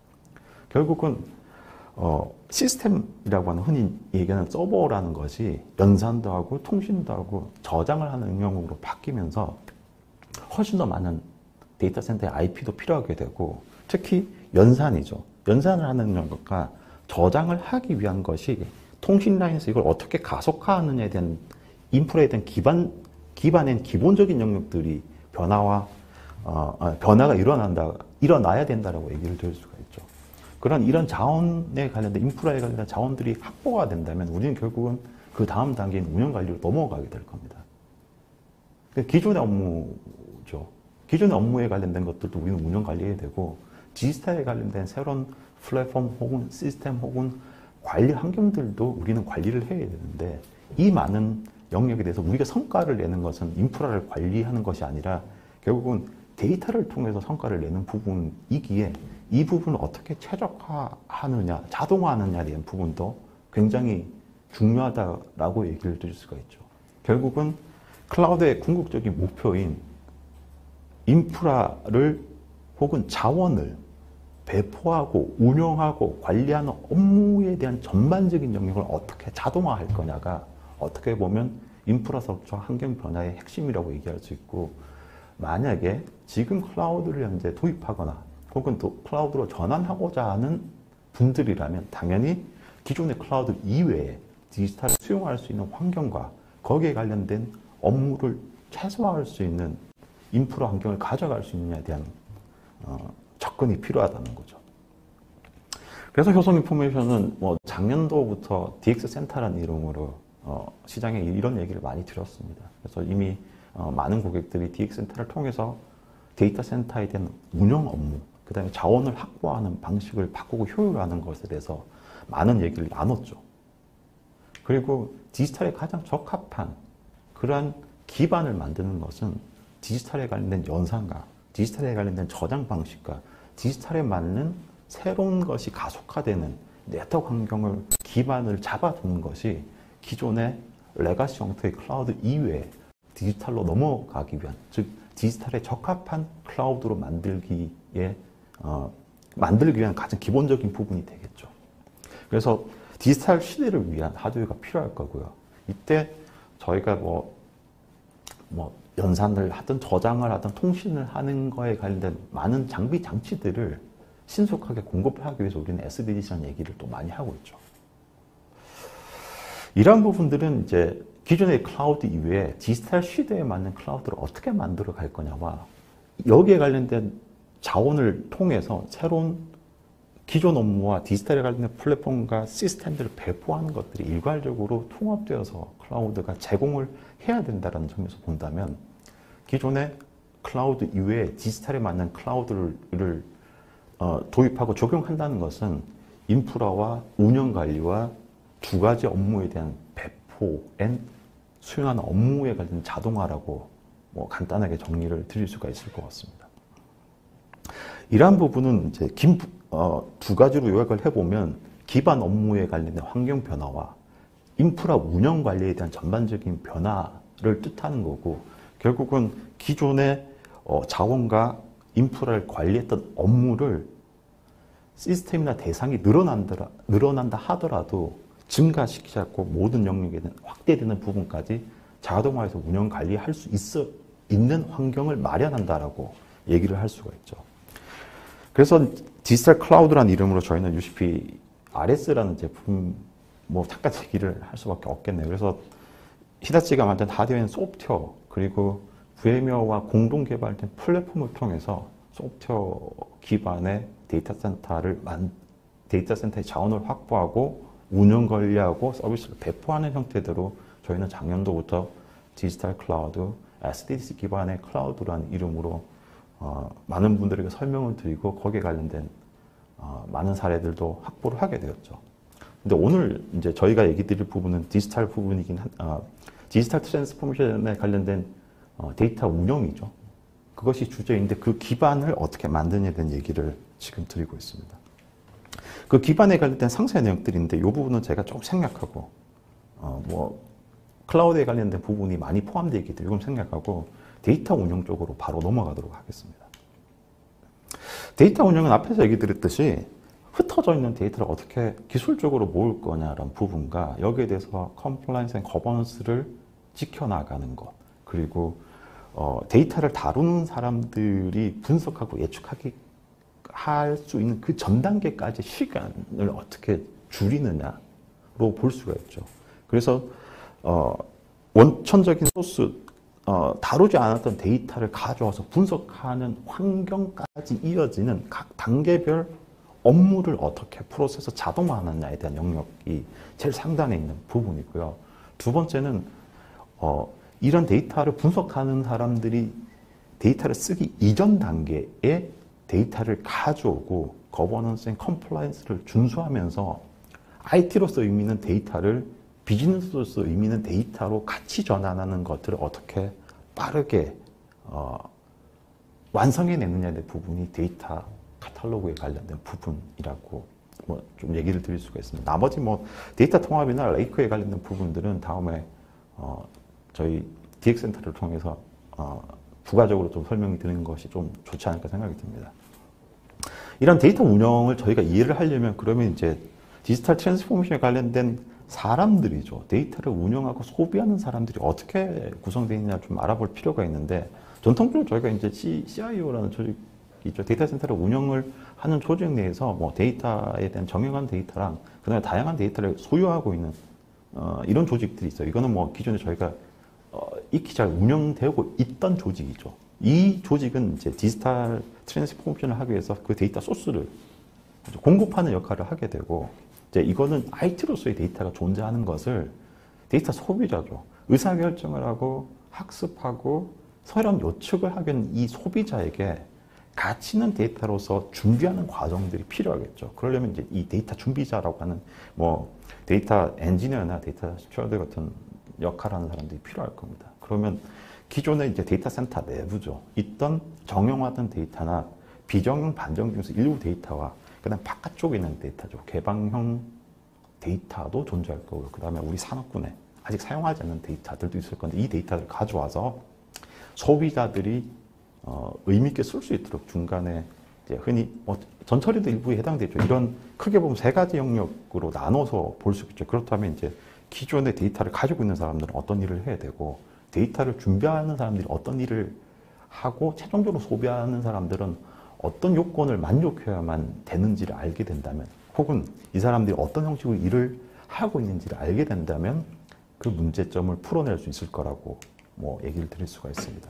결국은 시스템이라고 하는 흔히 얘기하는 서버라는 것이 연산도 하고 통신도 하고 저장을 하는 응용으로 바뀌면서 훨씬 더 많은 데이터 센터의 IP도 필요하게 되고 특히 연산이죠. 연산을 하는 영역과 저장을 하기 위한 것이 통신 라인에서 이걸 어떻게 가속화하느냐에 대한 인프라에 대한 기반엔 기본적인 영역들이 변화가 일어나야 된다라고 얘기를 드릴 수가 있죠. 이런 자원에 관련된 인프라에 관련된 자원들이 확보가 된다면 우리는 결국은 그 다음 단계인 운영 관리로 넘어가게 될 겁니다. 기존의 업무죠. 기존의 업무에 관련된 것들도 우리는 운영 관리해야 되고 디지털에 관련된 새로운 플랫폼 혹은 시스템 혹은 관리 환경들도 우리는 관리를 해야 되는데 이 많은 영역에 대해서 우리가 성과를 내는 것은 인프라를 관리하는 것이 아니라 결국은 데이터를 통해서 성과를 내는 부분이기에 이 부분을 어떻게 최적화하느냐, 자동화하느냐에 대한 부분도 굉장히 중요하다라고 얘기를 드릴 수가 있죠. 결국은 클라우드의 궁극적인 목표인 인프라를 혹은 자원을 배포하고 운영하고 관리하는 업무에 대한 전반적인 영역을 어떻게 자동화할 거냐가 어떻게 보면 인프라스트럭처 환경 변화의 핵심이라고 얘기할 수 있고, 만약에 지금 클라우드를 현재 도입하거나 혹은 또 클라우드로 전환하고자 하는 분들이라면 당연히 기존의 클라우드 이외에 디지털을 수용할 수 있는 환경과 거기에 관련된 업무를 최소화할 수 있는 인프라 환경을 가져갈 수 있느냐에 대한 접근이 필요하다는 거죠. 그래서 효성인포메이션은 뭐 작년도부터 DX 센터라는 이름으로 시장에 이런 얘기를 많이 드렸습니다. 그래서 이미 많은 고객들이 DX 센터를 통해서 데이터 센터에 대한 운영 업무, 그 다음에 자원을 확보하는 방식을 바꾸고 효율화하는 것에 대해서 많은 얘기를 나눴죠. 그리고 디지털에 가장 적합한 그러한 기반을 만드는 것은 디지털에 관련된 연산과 디지털에 관련된 저장 방식과 디지털에 맞는 새로운 것이 가속화되는 네트워크 환경을 기반을 잡아두는 것이 기존의 레가시 형태의 클라우드 이외에 디지털로 넘어가기 위한, 즉 디지털에 적합한 클라우드로 만들기 위한 가장 기본적인 부분이 되겠죠. 그래서 디지털 시대를 위한 하드웨어가 필요할 거고요. 이때 저희가 뭐 연산을 하든 저장을 하든 통신을 하는 거에 관련된 많은 장비 장치들을 신속하게 공급하기 위해서 우리는 SDDC라는 얘기를 또 많이 하고 있죠. 이러한 부분들은 이제 기존의 클라우드 이외에 디지털 시대에 맞는 클라우드를 어떻게 만들어 갈 거냐와 여기에 관련된 자원을 통해서 새로운 기존 업무와 디지털에 관련된 플랫폼과 시스템들을 배포하는 것들이 일괄적으로 통합되어서 클라우드가 제공을 해야 된다는 점에서 본다면 기존의 클라우드 이외에 디지털에 맞는 클라우드를 도입하고 적용한다는 것은 인프라와 운영 관리와 두 가지 업무에 대한 배포, 수행하는 업무에 관련된 자동화라고 간단하게 정리를 드릴 수가 있을 것 같습니다. 이러한 부분은 이제 두 가지로 요약을 해보면 기반 업무에 관련된 환경 변화와 인프라 운영 관리에 대한 전반적인 변화를 뜻하는 거고, 결국은 기존의 자원과 인프라를 관리했던 업무를 시스템이나 대상이 늘어난다 하더라도 증가시키지 않고 모든 영역에 확대되는 부분까지 자동화해서 운영 관리할 수 있는 환경을 마련한다라고 얘기를 할 수가 있죠. 그래서 디지털 클라우드라는 이름으로 저희는 UCP RS라는 제품 잠깐 얘기를 할 수밖에 없겠네요. 그래서 히다치가 만든 하드웨어 앤 소프트웨어 그리고 VM웨어와 공동 개발된 플랫폼을 통해서 소프트웨어 기반의 데이터 센터의 자원을 확보하고 운영 관리하고 서비스를 배포하는 형태대로 저희는 작년도부터 디지털 클라우드, SDDC 기반의 클라우드라는 이름으로 많은 분들에게 설명을 드리고 거기에 관련된 많은 사례들도 확보를 하게 되었죠. 근데 오늘 이제 저희가 얘기 드릴 부분은 디지털 부분이긴 디지털 트랜스포메이션에 관련된 데이터 운영이죠. 그것이 주제인데 그 기반을 어떻게 만드냐에 대한 얘기를 지금 드리고 있습니다. 그 기반에 관련된 상세 내용들인데 이 부분은 제가 조금 생략하고 클라우드에 관련된 부분이 많이 포함되어 있기 때문에 조금 생략하고 데이터 운영 쪽으로 바로 넘어가도록 하겠습니다. 데이터 운영은 앞에서 얘기 드렸듯이 흩어져 있는 데이터를 어떻게 기술적으로 모을 거냐라는 부분과 여기에 대해서 컴플라이언스 앤 거버넌스를 지켜나가는 것, 그리고 데이터를 다루는 사람들이 분석하고 예측하기 할 수 있는 그 전 단계까지 시간을 어떻게 줄이느냐로 볼 수가 있죠. 그래서 원천적인 소스, 다루지 않았던 데이터를 가져와서 분석하는 환경까지 이어지는 각 단계별 업무를 어떻게 프로세서 자동화하느냐에 대한 영역이 제일 상단에 있는 부분이고요. 두 번째는 이런 데이터를 분석하는 사람들이 데이터를 쓰기 이전 단계에 데이터를 가져오고 거버넌스 앤 컴플라이언스를 준수하면서 IT로서 의미 있는 데이터를 비즈니스로서 의미 있는 데이터로 같이 전환하는 것들을 어떻게 빠르게 완성해내느냐의 부분이 데이터 카탈로그에 관련된 부분이라고 좀 얘기를 드릴 수가 있습니다. 나머지 데이터 통합이나 레이크에 관련된 부분들은 다음에 저희 DX 센터를 통해서 부가적으로 좀 설명이 드리는 것이 좀 좋지 않을까 생각이 듭니다. 이런 데이터 운영을 저희가 이해를 하려면 그러면 이제 디지털 트랜스포메이션에 관련된 사람들이죠. 데이터를 운영하고 소비하는 사람들이 어떻게 구성되어 있느냐 좀 알아볼 필요가 있는데, 전통적으로 저희가 이제 CIO라는 조직이죠. 데이터 센터를 운영을 하는 조직 내에서 뭐 데이터에 대한 정형한 데이터랑 그다음에 다양한 데이터를 소유하고 있는 이런 조직들이 있어요. 이거는 뭐 기존에 저희가 익히 잘 운영되고 있던 조직이죠. 이 조직은 이제 디지털 트랜스포메이션을 하기 위해서 그 데이터 소스를 공급하는 역할을 하게 되고, 이제 이거는 IT로서의 데이터가 존재하는 것을 데이터 소비자죠. 의사결정을 하고 학습하고 새로운 요측을 하는 이 소비자에게 가치 있는 데이터로서 준비하는 과정들이 필요하겠죠. 그러려면 이제 이 데이터 준비자라고 하는 뭐 데이터 엔지니어나 데이터 스튜어드 같은 역할을 하는 사람들이 필요할 겁니다. 그러면 기존의 이제 데이터 센터 내부죠. 있던 정형화된 데이터나 비정형, 반정 중에서 일부 데이터와 그다음 바깥쪽에 있는 데이터죠. 개방형 데이터도 존재할 거고요. 그다음에 우리 산업군에 아직 사용하지 않는 데이터들도 있을 건데, 이 데이터를 가져와서 소비자들이 의미 있게 쓸 수 있도록 중간에 이제 흔히 전처리도 일부에 해당되죠. 이런 크게 보면 세 가지 영역으로 나눠서 볼 수 있죠. 그렇다면 이제 기존의 데이터를 가지고 있는 사람들은 어떤 일을 해야 되고, 데이터를 준비하는 사람들이 어떤 일을 하고, 최종적으로 소비하는 사람들은 어떤 요건을 만족해야만 되는지를 알게 된다면, 혹은 이 사람들이 어떤 형식으로 일을 하고 있는지를 알게 된다면 그 문제점을 풀어낼 수 있을 거라고 뭐 얘기를 드릴 수가 있습니다.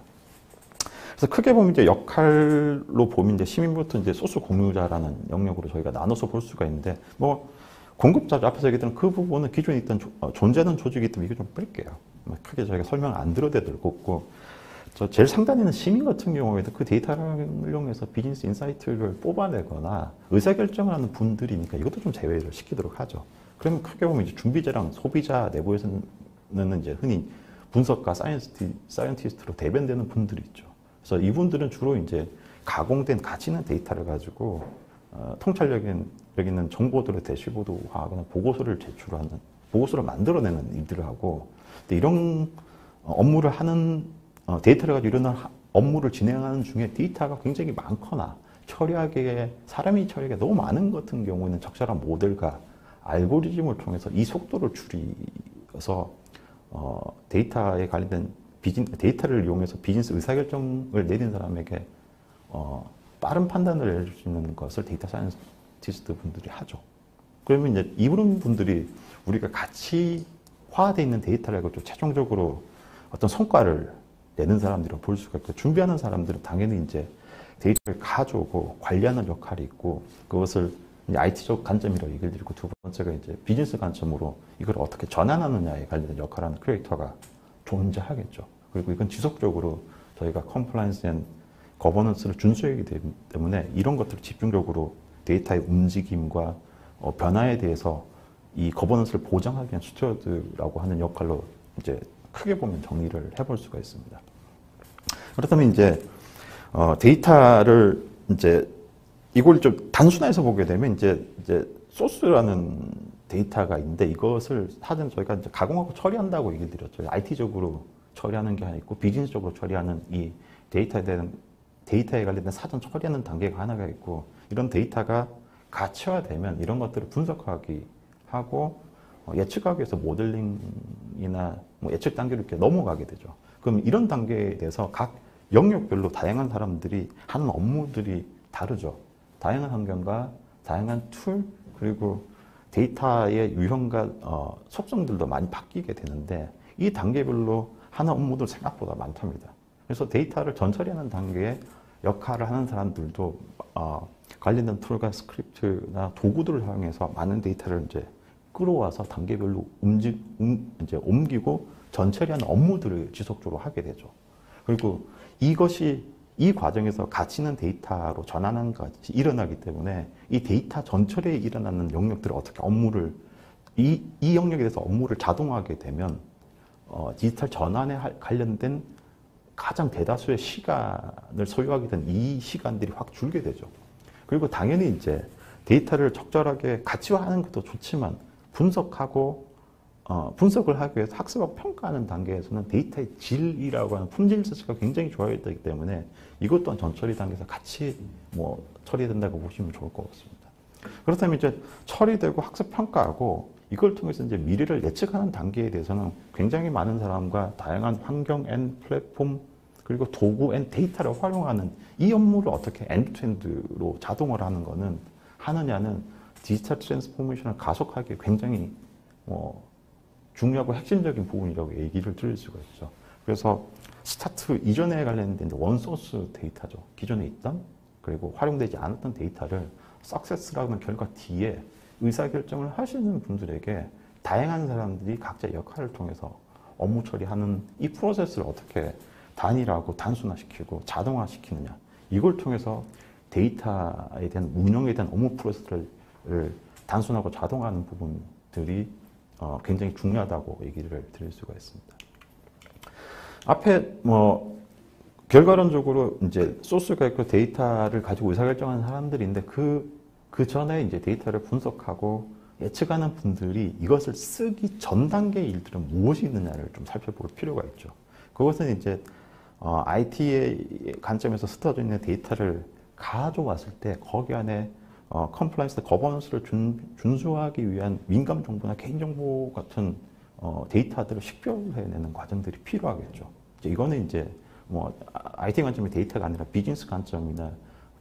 그래서 크게 보면 이제 역할로 보면 이제 시민부터 이제 소스 공유자라는 영역으로 저희가 나눠서 볼 수가 있는데, 뭐 공급자죠. 앞에서 얘기했던 그 부분은 기존에 있던 존재하는 조직이 있다면 이거 좀 뺄게요. 뭐 크게 저희가 설명을 안 드려도 될 것 같고, 저 제일 상단에 있는 시민 같은 경우에도 그 데이터를 이용해서 비즈니스 인사이트를 뽑아내거나 의사결정을 하는 분들이니까 이것도 좀 제외를 시키도록 하죠. 그러면 크게 보면 이제 준비자랑 소비자 내부에서는 이제 흔히 분석가, 사이언티스트로 대변되는 분들이 있죠. 그래서 이분들은 주로 이제 가공된 가치 있는 데이터를 가지고 통찰력 있는 정보들을 대시보드화하거나 보고서를 제출하는, 보고서를 만들어내는 일들을 하고, 근데 이런 업무를 하는 데이터를 가지고 이런 업무를 진행하는 중에 데이터가 굉장히 많거나 사람이 처리하기에 너무 많은 것 같은 경우에는 적절한 모델과 알고리즘을 통해서 이 속도를 줄여서 데이터에 관련된 데이터를 이용해서 비즈니스 의사결정을 내린 사람에게 빠른 판단을 내릴 수 있는 것을 데이터 사이언티스트 분들이 하죠. 그러면 이제 이런 분들이 우리가 가치화되어 있는 데이터를 가지고 최종적으로 어떤 성과를 내는 사람들이라고 볼 수가 있고, 준비하는 사람들은 당연히 이제 데이터를 가져오고 관리하는 역할이 있고, 그것을 이제 IT적 관점이라고 얘기를 드리고, 두 번째가 이제 비즈니스 관점으로 이걸 어떻게 전환하느냐에 관련된 역할을 하는 크리에이터가 존재하겠죠. 그리고 이건 지속적으로 저희가 컴플라이언스 앤 거버넌스를 준수하기 때문에 이런 것들을 집중적으로 데이터의 움직임과 변화에 대해서 이 거버넌스를 보장하기 위한 스튜어드라고 하는 역할로 이제 크게 보면 정의를 해볼 수가 있습니다. 그렇다면 이제 데이터를 이제 이걸 좀 단순화해서 보게 되면 이제 소스라는 데이터가 있는데, 이것을 사전 저희가 이제 가공하고 처리한다고 얘기를 드렸죠. IT적으로 처리하는 게 하나 있고 비즈니스적으로 처리하는 이 데이터에 관련된 사전 처리하는 단계가 하나가 있고, 이런 데이터가 가치화되면 이런 것들을 분석하기 하고 예측하기 위해서 모델링이나 뭐 예측 단계로 이렇게 넘어가게 되죠. 그럼 이런 단계에 대해서 각 영역별로 다양한 사람들이 하는 업무들이 다르죠. 다양한 환경과 다양한 툴, 그리고 데이터의 유형과 속성들도 많이 바뀌게 되는데, 이 단계별로 하는 업무들 생각보다 많답니다. 그래서 데이터를 전처리하는 단계에 역할을 하는 사람들도 관련된 툴과 스크립트나 도구들을 사용해서 많은 데이터를 이제 끌어와서 단계별로 이제 옮기고 전처리하는 업무들을 지속적으로 하게 되죠. 그리고 이 과정에서 가치 있는 데이터로 전환하는 것이 일어나기 때문에 이 데이터 전처리에 일어나는 영역들을 어떻게 이 영역에 대해서 업무를 자동화하게 되면 디지털 전환에 관련된 가장 대다수의 시간을 소요하게 된 이 시간들이 확 줄게 되죠. 그리고 당연히 이제 데이터를 적절하게 가치화하는 것도 좋지만 분석을 하기 위해서 학습하고 평가하는 단계에서는 데이터의 질이라고 하는 품질 자체가 굉장히 좋아야 되기 때문에 이것 또한 전처리 단계에서 같이 처리된다고 보시면 좋을 것 같습니다. 그렇다면 이제 처리되고 학습 평가하고 이걸 통해서 이제 미래를 예측하는 단계에 대해서는 굉장히 많은 사람과 다양한 환경 앤 플랫폼 그리고 도구 앤 데이터를 활용하는 이 업무를 어떻게 엔드투엔드로 자동화를 하느냐는 디지털 트랜스포메이션을 가속하기에 굉장히 중요하고 핵심적인 부분이라고 얘기를 드릴 수가 있죠. 그래서 스타트 이전에 관련된 원소스 데이터죠. 기존에 있던 그리고 활용되지 않았던 데이터를 석세스라는 결과 뒤에 의사결정을 하시는 분들에게 다양한 사람들이 각자 역할을 통해서 업무 처리하는 이 프로세스를 어떻게 단일화하고 단순화시키고 자동화시키느냐 이걸 통해서 데이터에 대한 운영에 대한 업무 프로세스를 단순하고 자동화하는 부분들이 굉장히 중요하다고 얘기를 드릴 수가 있습니다. 앞에 결과론적으로 이제 소스가 있고 데이터를 가지고 의사결정하는 사람들인데 그 전에 이제 데이터를 분석하고 예측하는 분들이 이것을 쓰기 전 단계의 일들은 무엇이 있느냐를 좀 살펴볼 필요가 있죠. 그것은 이제 IT의 관점에서 흩어져 있는 데이터를 가져왔을 때 거기 안에 컴플라이언스, 거버넌스를 준수하기 위한 민감 정보나 개인정보 같은 데이터들을 식별해내는 과정들이 필요하겠죠. 이거는 이제 IT 관점의 데이터가 아니라 비즈니스 관점이나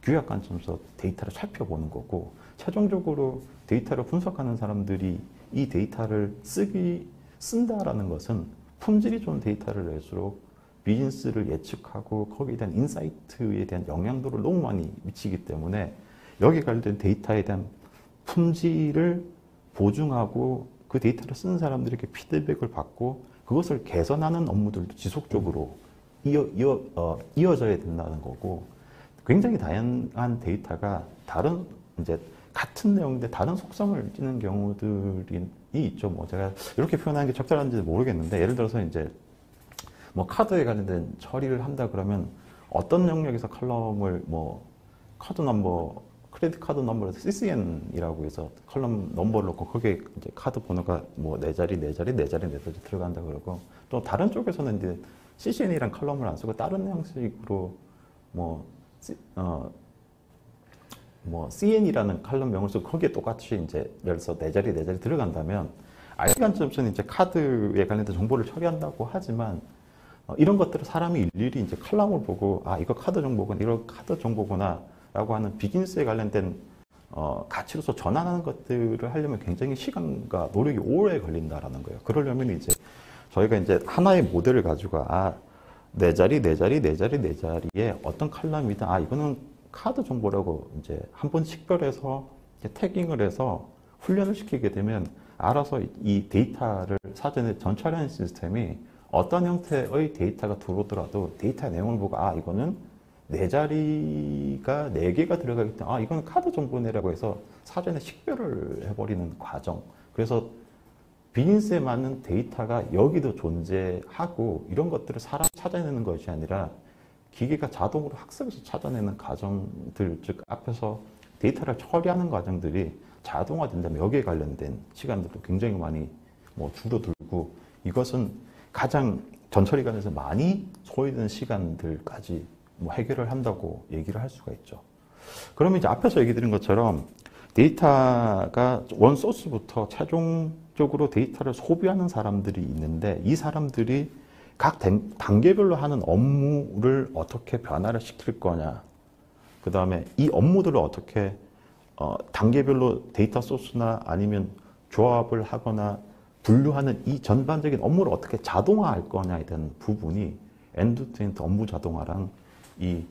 규약 관점에서 데이터를 살펴보는 거고 최종적으로 데이터를 분석하는 사람들이 이 데이터를 쓴다라는 것은 품질이 좋은 데이터를 낼수록 비즈니스를 예측하고 거기에 대한 인사이트에 대한 영향도를 너무 많이 미치기 때문에 여기 관련된 데이터에 대한 품질을 보증하고 그 데이터를 쓰는 사람들에게 피드백을 받고 그것을 개선하는 업무들도 지속적으로 이어져야 된다는 거고 굉장히 다양한 데이터가 다른 이제 같은 내용인데 다른 속성을 띠는 경우들이 있죠. 제가 이렇게 표현하는 게 적절한지 모르겠는데 예를 들어서 이제 카드에 관련된 처리를 한다 그러면 어떤 영역에서 컬럼을 카드 넘버, 크레딧 카드 넘버에서 CCN이라고 해서 컬럼 넘버를 넣고 거기에 이제 카드 번호가 네 자리 들어간다 그러고 또 다른 쪽에서는 이제 CCN이란 컬럼을 안 쓰고 다른 형식으로 CN이라는 컬럼명을 쓰고 거기에 똑같이 이제 예를 들어서 네 자리 들어간다면 IT 관점에서는 이제 카드에 관련된 정보를 처리한다고 하지만 이런 것들을 사람이 일일이 이제 컬럼을 보고 이거 카드 정보구나, 이런 카드 정보구나 라고 하는 비즈니스에 관련된 가치로서 전환하는 것들을 하려면 굉장히 시간과 노력이 오래 걸린다라는 거예요. 그러려면 이제 저희가 이제 하나의 모델을 가지고 네 자리에 어떤 컬럼이든 이거는 카드 정보라고 이제 한번 식별해서 태깅을 해서 훈련을 시키게 되면 알아서 이 데이터를 사전에 전처리하는 시스템이 어떤 형태의 데이터가 들어오더라도 데이터 내용을 보고 이거는 네 자리가 네 개가 들어가기 때문에 이거는 카드 정보네라고 해서 사전에 식별을 해버리는 과정. 그래서 비즈니스에 맞는 데이터가 여기도 존재하고 이런 것들을 사람이 찾아내는 것이 아니라 기계가 자동으로 학습해서 찾아내는 과정들, 즉 앞에서 데이터를 처리하는 과정들이 자동화된다면 여기에 관련된 시간들도 굉장히 많이 줄어들고 이것은 가장 전처리 관련해서 많이 소요되는 시간들까지 해결을 한다고 얘기를 할 수가 있죠. 그러면 이제 앞에서 얘기 드린 것처럼 데이터가 원 소스부터 최종적으로 데이터를 소비하는 사람들이 있는데 이 사람들이 각 단계별로 하는 업무를 어떻게 변화를 시킬 거냐. 그 다음에 이 업무들을 어떻게 단계별로 데이터 소스나 아니면 조합을 하거나 분류하는 이 전반적인 업무를 어떻게 자동화할 거냐에 대한 부분이 엔드투엔드 업무 자동화랑 이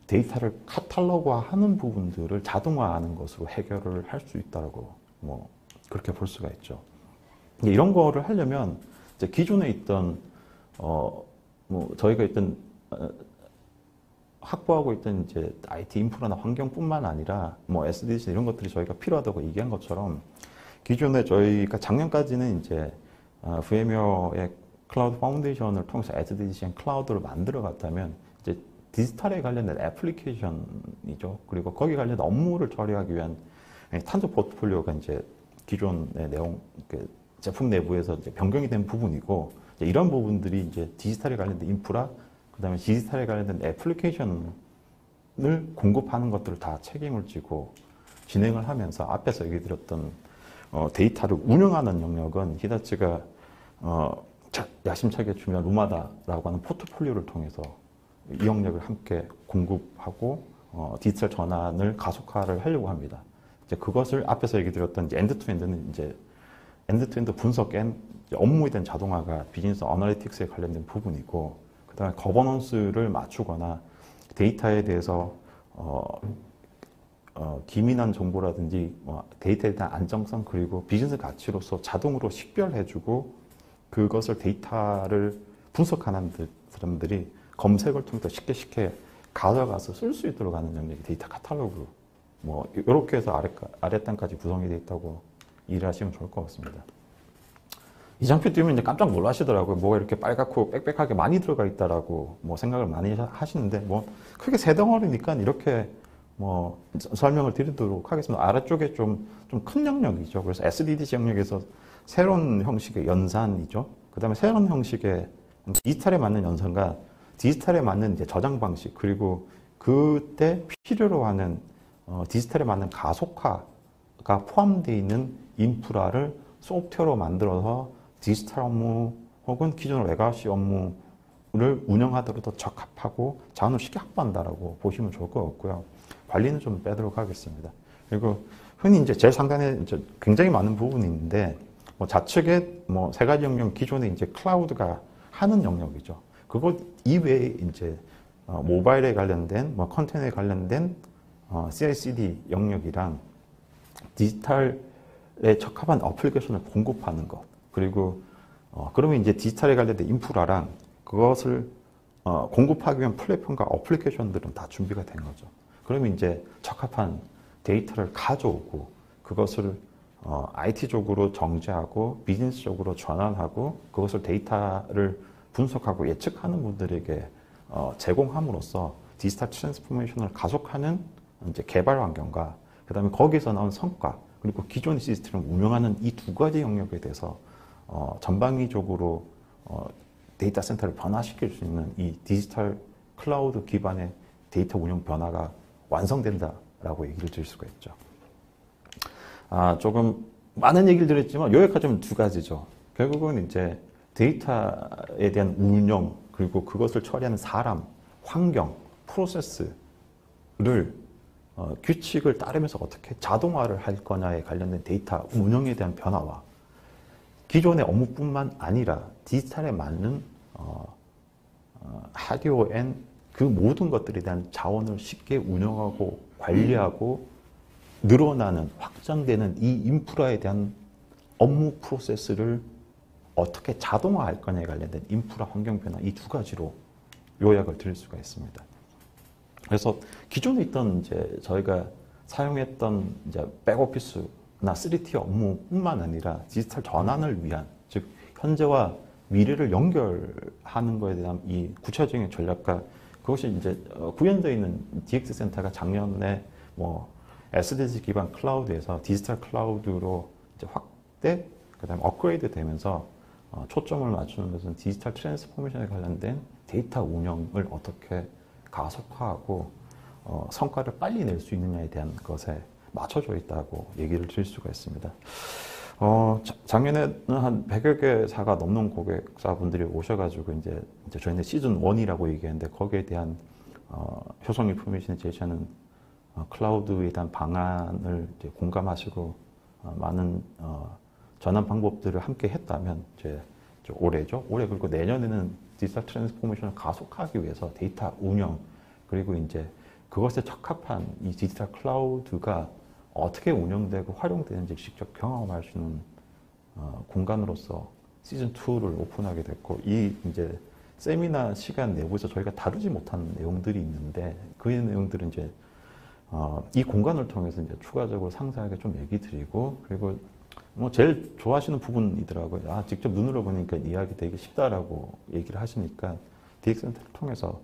데이터를 카탈로그화하는 부분들을 자동화하는 것으로 해결을 할 수 있다고 그렇게 볼 수가 있죠. 이런 거를 하려면 이제 기존에 있던 저희가 있던 확보하고 있던 이제 IT 인프라나 환경뿐만 아니라 SDC 이런 것들이 저희가 필요하다고 얘기한 것처럼 기존에 저희가 작년까지는 이제 VMware의 클라우드 파운데이션을 통해서 SDC 클라우드를 만들어 갔다면 이제 디지털에 관련된 애플리케이션이죠. 그리고 거기 관련된 업무를 처리하기 위한 탄소 포트폴리오가 이제 기존의 내용 제품 내부에서 이제 변경이 된 부분이고 이런 부분들이 이제 디지털에 관련된 인프라, 그다음에 디지털에 관련된 애플리케이션을 공급하는 것들을 다 책임을 지고 진행을 하면서 앞에서 얘기 드렸던 데이터를 운영하는 영역은 히다치가 야심차게 준비한 루마다라고 하는 포트폴리오를 통해서 이 영역을 함께 공급하고 디지털 전환을 가속화를 하려고 합니다. 이제 그것을 앞에서 얘기 드렸던 이제 엔드투엔드는 이제 엔드투엔드 분석 앤 업무에 대한 자동화가 비즈니스 어널리틱스에 관련된 부분이고, 그다음에 거버넌스를 맞추거나 데이터에 대해서 기민한 정보라든지 데이터에 대한 안정성 그리고 비즈니스 가치로서 자동으로 식별해주고 그것을 데이터를 분석하는 사람들이 검색을 통해서 쉽게 가져가서 쓸 수 있도록 하는 영역이 데이터 카탈로그 이렇게 해서 아랫단까지 구성이 되어 있다고 이해하시면 좋을 것 같습니다. 이 장표 띄우면 이제 깜짝 놀라시더라고요. 뭐가 이렇게 빨갛고 빽빽하게 많이 들어가 있다라고 생각을 많이 하시는데 크게 세 덩어리니까 이렇게 설명을 드리도록 하겠습니다. 아래쪽에 좀 큰 영역이죠. 그래서 SDDC 영역에서 새로운 형식의 연산이죠. 그 다음에 새로운 형식의 디지털에 맞는 연산과 디지털에 맞는 이제 저장 방식, 그리고 그때 필요로 하는 디지털에 맞는 가속화가 포함되어 있는 인프라를 소프트웨어로 만들어서 디지털 업무 혹은 기존 레가시 업무를 운영하도록 더 적합하고 자원을 쉽게 확보한다라고 보시면 좋을 것 같고요. 관리는 좀 빼도록 하겠습니다. 그리고 흔히 이제 제일 상단에 이제 굉장히 많은 부분이 있는데 좌측에 세 가지 영역, 기존에 이제 클라우드가 하는 영역이죠. 그것 이외에 이제 모바일에 관련된 컨테이너에 관련된 CI/CD 영역이랑 디지털에 적합한 어플리케이션을 공급하는 것, 그리고 그러면 이제 디지털에 관련된 인프라랑 그것을 공급하기 위한 플랫폼과 어플리케이션들은 다 준비가 된 거죠. 그러면 이제 적합한 데이터를 가져오고 그것을 IT적으로 정제하고 비즈니스적으로 전환하고 그것을 데이터를 분석하고 예측하는 분들에게 제공함으로써 디지털 트랜스포메이션을 가속하는 이제 개발 환경과 그다음에 거기서 나온 성과, 그리고 기존 시스템을 운영하는 이 두 가지 영역에 대해서 전방위적으로 데이터 센터를 변화시킬 수 있는 이 디지털 클라우드 기반의 데이터 운영 변화가 완성된다라고 얘기를 드릴 수가 있죠. 조금 많은 얘기를 드렸지만 요약하자면 두 가지죠. 결국은 이제 데이터에 대한 운영, 그리고 그것을 처리하는 사람, 환경, 프로세스를 규칙을 따르면서 어떻게 자동화를 할 거냐에 관련된 데이터 운영에 대한 변화와 기존의 업무뿐만 아니라 디지털에 맞는 하드웨어 앤 그 모든 것들에 대한 자원을 쉽게 운영하고 관리하고 늘어나는, 확장되는 이 인프라에 대한 업무 프로세스를 어떻게 자동화할 거냐에 관련된 인프라 환경 변화, 이 두 가지로 요약을 드릴 수가 있습니다. 그래서 기존에 있던 이제 저희가 사용했던 이제 백오피스나 3T 업무뿐만 아니라 디지털 전환을 위한, 즉 현재와 미래를 연결하는 것에 대한 이 구체적인 전략과 그것이 이제 구현되어 있는 DX 센터가 작년에 SDG 기반 클라우드에서 디지털 클라우드로 이제 확대, 그다음에 업그레이드 되면서 초점을 맞추는 것은 디지털 트랜스포메이션에 관련된 데이터 운영을 어떻게 가속화하고 성과를 빨리 낼 수 있느냐에 대한 것에 맞춰져 있다고 얘기를 드릴 수가 있습니다. 작년에는 한 100여 개사가 넘는 고객사분들이 오셔가지고 이제 저희는 시즌 1이라고 얘기했는데 거기에 대한 효성 인포메이션을 제시하는 클라우드에 대한 방안을 이제 공감하시고 많은 전환 방법들을 함께 했다면 이제 올해죠. 올해 그리고 내년에는 디지털 트랜스포메이션을 가속하기 위해서 데이터 운영, 그리고 이제 그것에 적합한 이 디지털 클라우드가 어떻게 운영되고 활용되는지 직접 경험할 수 있는 공간으로서 시즌 2를 오픈하게 됐고, 이 이제 세미나 시간 내부에서 저희가 다루지 못한 내용들이 있는데 그 내용들은 이제 이 공간을 통해서 이제 추가적으로 상세하게 좀 얘기 드리고, 그리고 제일 좋아하시는 부분이더라고요. 직접 눈으로 보니까 이해하기 되게 쉽다라고 얘기를 하시니까 DX 센터를 통해서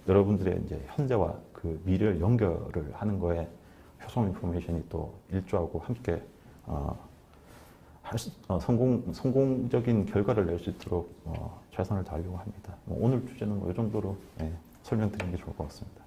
여러분들의 이제 현재와 그 미래를 연결을 하는 거에 효성 인포메이션이 또 일조하고 함께 성공적인 결과를 낼 수 있도록 최선을 다하려고 합니다. 오늘 주제는 이 정도로 설명드리는 게 좋을 것 같습니다.